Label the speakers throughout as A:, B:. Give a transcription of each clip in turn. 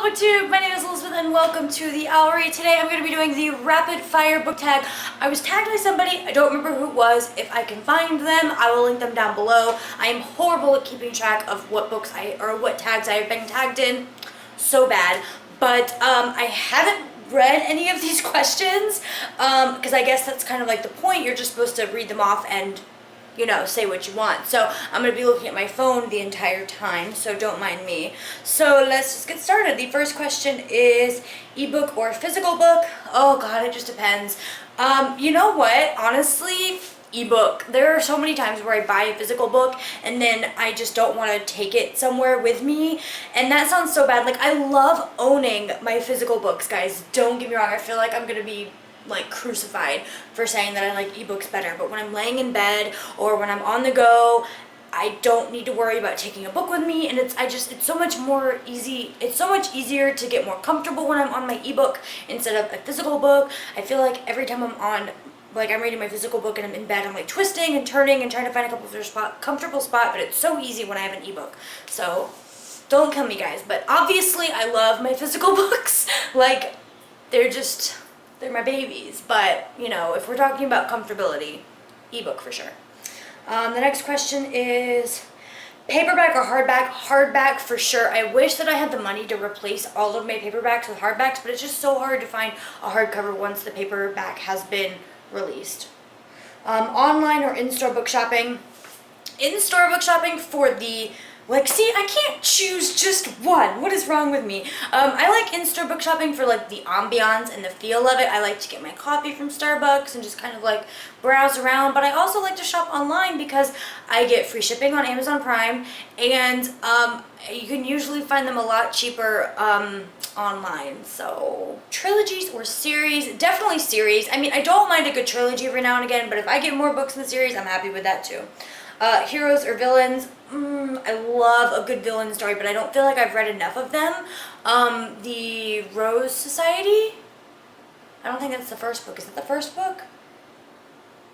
A: BookTube, my name is Elizabeth and welcome to the Owlery. Today I'm going to be doing the rapid fire book tag. I was tagged by somebody, I don't remember who it was. If I can find them, I will link them down below. I am horrible at keeping track of what books what tags I have been tagged in. So bad. But I haven't read any of these questions because I guess that's kind of like the point. You're just supposed to read them off and, you know, say what you want. So I'm going to be looking at my phone the entire time, so don't mind me. So let's just get started. The first question is ebook or physical book? Oh god, it just depends. You know what? Honestly, ebook. There are so many times where I buy a physical book and then I just don't want to take it somewhere with me. And that sounds so bad. Like, I love owning my physical books, guys. Don't get me wrong. I feel like I'm going to be like crucified for saying that I like ebooks better, but when I'm laying in bed or when I'm on the go, I don't need to worry about taking a book with me, and it's so much more easy. It's so much easier to get more comfortable when I'm on my ebook instead of a physical book. I feel like every time I'm reading my physical book and I'm in bed, I'm like twisting and turning and trying to find a comfortable spot, but it's so easy when I have an ebook. So don't kill me, guys, but obviously I love my physical books. Like, they're my babies, but, you know, if we're talking about comfortability, ebook for sure. The next question is paperback or hardback? Hardback for sure. I wish that I had the money to replace all of my paperbacks with hardbacks, but it's just so hard to find a hardcover once the paperback has been released. Online or in-store book shopping? In-store book shopping for the... Like, see, I can't choose just one. What is wrong with me? I like in-store book shopping for, like, the ambiance and the feel of it. I like to get my coffee from Starbucks and just kind of, like, browse around. But I also like to shop online because I get free shipping on Amazon Prime. And you can usually find them a lot cheaper online. So, trilogies or series? Definitely series. I mean, I don't mind a good trilogy every now and again. But if I get more books in the series, I'm happy with that, too. Heroes or villains? I love a good villain story, but I don't feel like I've read enough of them. The Rose Society? I don't think that's the first book. Is it the first book?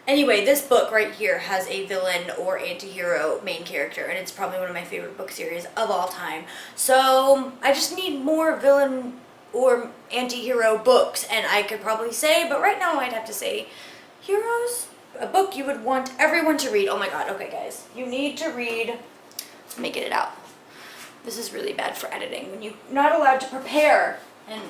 A: Anyway, this book right here has a villain or anti-hero main character, and it's probably one of my favorite book series of all time. So, I just need more villain or anti-hero books, and I could probably say, but right now I'd have to say Heroes? A book you would want everyone to read. Oh my god, okay guys. You need to read... Let me get it out. This is really bad for editing. When you're not allowed to prepare. And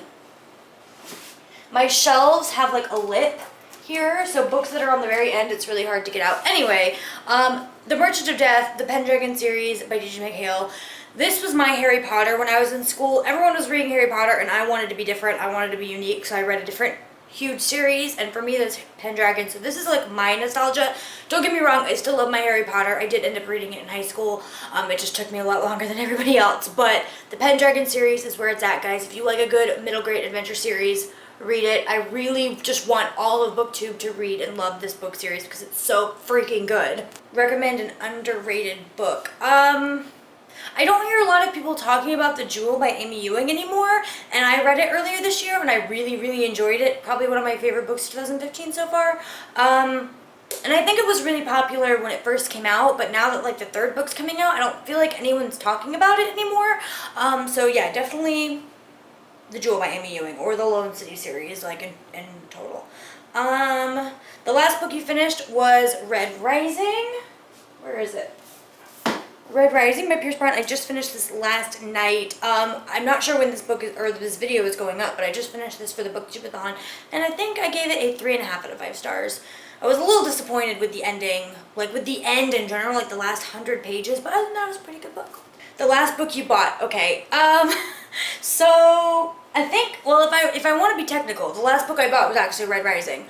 A: my shelves have like a lip here, so books that are on the very end, it's really hard to get out. Anyway, The Merchant of Death, the Pendragon series by D.G. McHale. This was my Harry Potter when I was in school. Everyone was reading Harry Potter and I wanted to be different. I wanted to be unique, so I read a different huge series, and for me that's Pendragon, so this is like my nostalgia. Don't get me wrong, I still love my Harry Potter. I did end up reading it in high school. It just took me a lot longer than everybody else, but the Pendragon series is where it's at, guys. If you like a good middle grade adventure series, read it. I really just want all of BookTube to read and love this book series because it's so freaking good. Recommend an underrated book. I don't hear a lot of people talking about The Jewel by Amy Ewing anymore, and I read it earlier this year and I really, really enjoyed it. Probably one of my favorite books of 2015 so far. And I think it was really popular when it first came out, but now that like the third book's coming out, I don't feel like anyone's talking about it anymore. So yeah, definitely The Jewel by Amy Ewing, or the Lone City series, like in total. The last book you finished was Red Rising. Where is it? Red Rising by Pierce Brown. I just finished this last night. I'm not sure when this book is, or this video is going up, but I just finished this for the BookTube-a-thon, and I think I gave it a 3.5 out of 5 stars. I was a little disappointed with the ending, like with the end in general, like the last 100 pages, but other than that, it was a pretty good book. The last book you bought, okay. So I think, well, if I want to be technical, the last book I bought was actually Red Rising,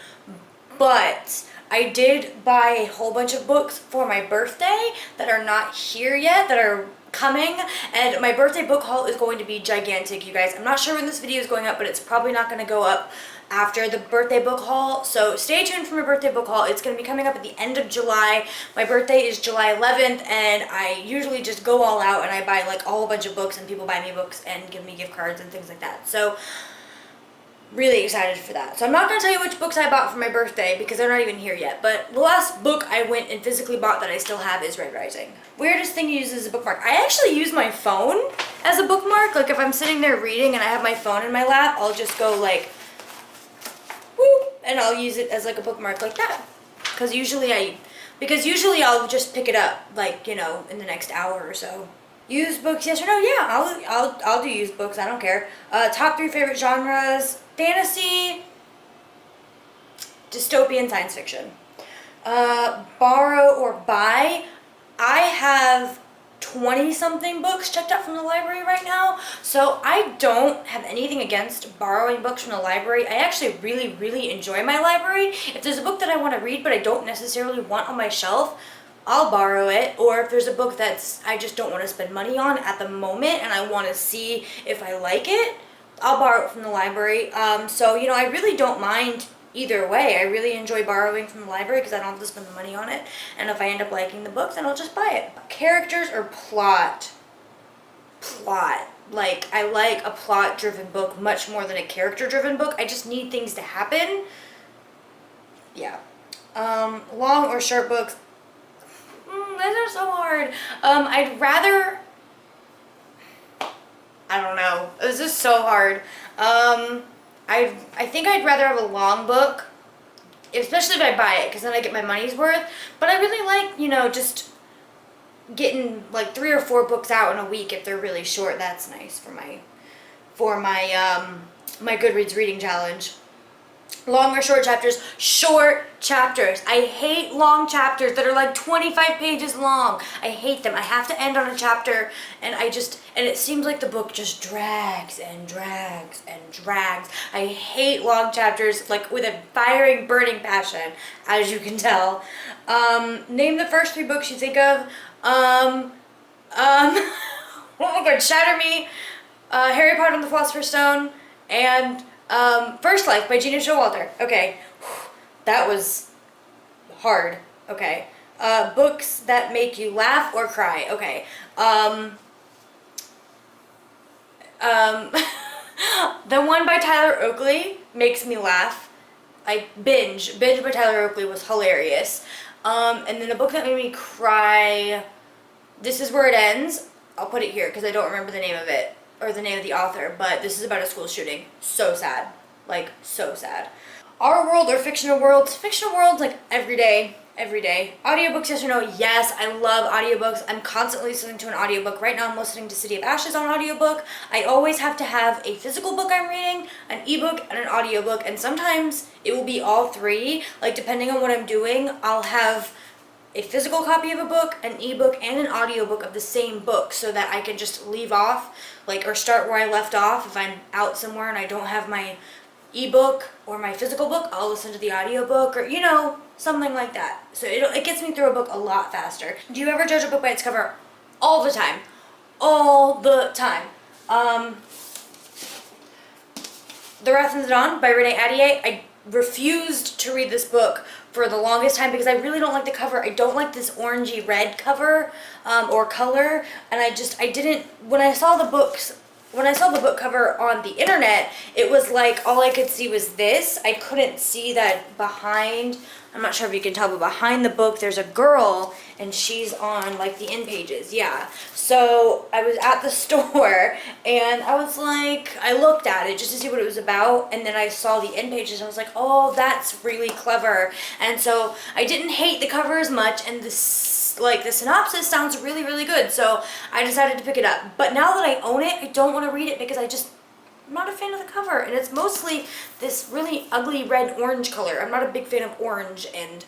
A: but I did buy a whole bunch of books for my birthday that are not here yet, that are coming, and my birthday book haul is going to be gigantic, you guys. I'm not sure when this video is going up, but it's probably not going to go up after the birthday book haul, so stay tuned for my birthday book haul. It's going to be coming up at the end of July. My birthday is July 11th, and I usually just go all out and I buy like a whole bunch of books, and people buy me books and give me gift cards and things like that. So really excited for that. So I'm not going to tell you which books I bought for my birthday because they're not even here yet, but the last book I went and physically bought that I still have is Red Rising. Weirdest thing you use as a bookmark? I actually use my phone as a bookmark. Like if I'm sitting there reading and I have my phone in my lap, I'll just go like, whoop, and I'll use it as like a bookmark like that. Because usually I'll just pick it up like, you know, in the next hour or so. Used books, yes or no? Yeah, I'll do used books. I don't care. Top 3 favorite genres: fantasy, dystopian, science fiction. Borrow or buy. I have 20 something books checked out from the library right now, so I don't have anything against borrowing books from the library. I actually really enjoy my library. If there's a book that I want to read but I don't necessarily want on my shelf, I'll borrow it. Or if there's a book I just don't want to spend money on at the moment and I want to see if I like it, I'll borrow it from the library. So, you know, I really don't mind either way. I really enjoy borrowing from the library because I don't have to spend the money on it. And if I end up liking the book, then I'll just buy it. Characters or plot? Plot. Like, I like a plot-driven book much more than a character-driven book. I just need things to happen. Yeah. Long or short books? Those are so hard. I'd rather... I don't know. This is so hard. I think I'd rather have a long book, especially if I buy it, because then I get my money's worth. But I really like, you know, just getting like 3 or 4 books out in a week if they're really short. That's nice for my my Goodreads reading challenge. Long or short chapters? Short chapters. I hate long chapters that are like 25 pages long. I hate them. I have to end on a chapter and it seems like the book just drags and drags and drags. I hate long chapters like with a firing, burning passion, as you can tell. Name the first 3 books you think of. Oh my god, Shatter Me, Harry Potter and the Philosopher's Stone, and First Life by Gina Showalter. Okay, that was hard. Okay, books that make you laugh or cry. Okay, the one by Tyler Oakley makes me laugh. Binge by Tyler Oakley was hilarious. And then a book that made me cry, This Is Where It Ends. I'll put it here because I don't remember the name of it or the name of the author, but this is about a school shooting. So sad. Like, so sad. Our world or fictional worlds? Fictional worlds, like, every day. Audiobooks, yes or no? Yes, I love audiobooks. I'm constantly listening to an audiobook. Right now I'm listening to City of Ashes on audiobook. I always have to have a physical book I'm reading, an ebook, and an audiobook, and sometimes it will be all 3. Like, depending on what I'm doing, I'll have a physical copy of a book, an ebook, and an audiobook of the same book so that I can just leave off, like, or start where I left off. If I'm out somewhere and I don't have my ebook or my physical book, I'll listen to the audiobook, or, you know, something like that. So it gets me through a book a lot faster. Do you ever judge a book by its cover? All the time. All the time. The Wrath of the Dawn by Renee Ahdieh. I refused to read this book for the longest time because I really don't like the cover. I don't like this orangey red cover or color, and I didn't, when I saw the book cover on the internet, it was like all I could see was this. I couldn't see that behind, I'm not sure if you can tell, but behind the book there's a girl and she's on like the end pages. Yeah. So I was at the store and I was like, I looked at it just to see what it was about, and then I saw the end pages and I was like, oh, that's really clever. And so I didn't hate the cover as much, and this, like, the synopsis sounds really good, so I decided to pick it up. But now that I own it, I don't want to read it because I'm not a fan of the cover, and it's mostly this really ugly red-orange color. I'm not a big fan of orange, and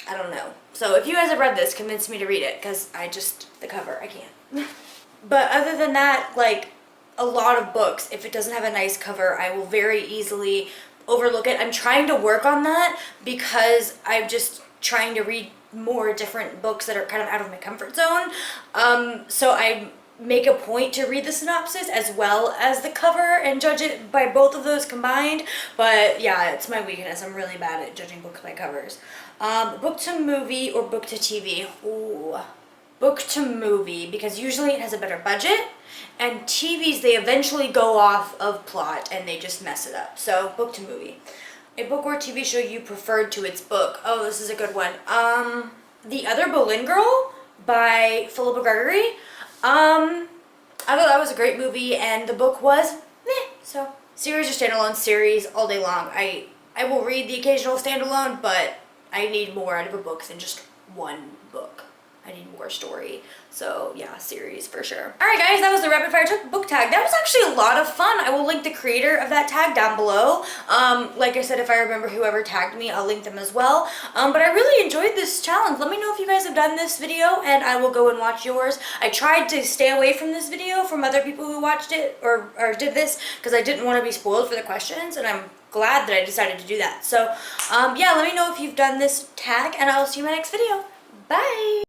A: I don't know. So if you guys have read this, convince me to read it, because the cover, I can't. But other than that, like, a lot of books, if it doesn't have a nice cover, I will very easily overlook it. I'm trying to work on that because I'm just trying to read more different books that are kind of out of my comfort zone. So I make a point to read the synopsis as well as the cover and judge it by both of those combined. But yeah, it's my weakness. I'm really bad at judging books by covers. Book to movie or book to TV? Ooh, book to movie, because usually it has a better budget, and TVs, they eventually go off of plot and they just mess it up. So book to movie. A book or TV show you preferred to its book? Oh, this is a good one. The Other Boleyn Girl by Philippa Gregory. I thought that was a great movie, and the book was meh. So series or standalone, series all day long. I will read the occasional standalone, but I need more out of a book than just one book. I need more story. So yeah, series for sure. All right, guys, that was the rapid fire book tag. That was actually a lot of fun. I will link the creator of that tag down below. Like I said, if I remember whoever tagged me, I'll link them as well. But I really enjoyed this challenge. Let me know if you guys have done this video, and I will go and watch yours. I tried to stay away from this video from other people who watched it or did this because I didn't want to be spoiled for the questions, and I'm glad that I decided to do that. So yeah, let me know if you've done this tag, and I'll see you in my next video. Bye!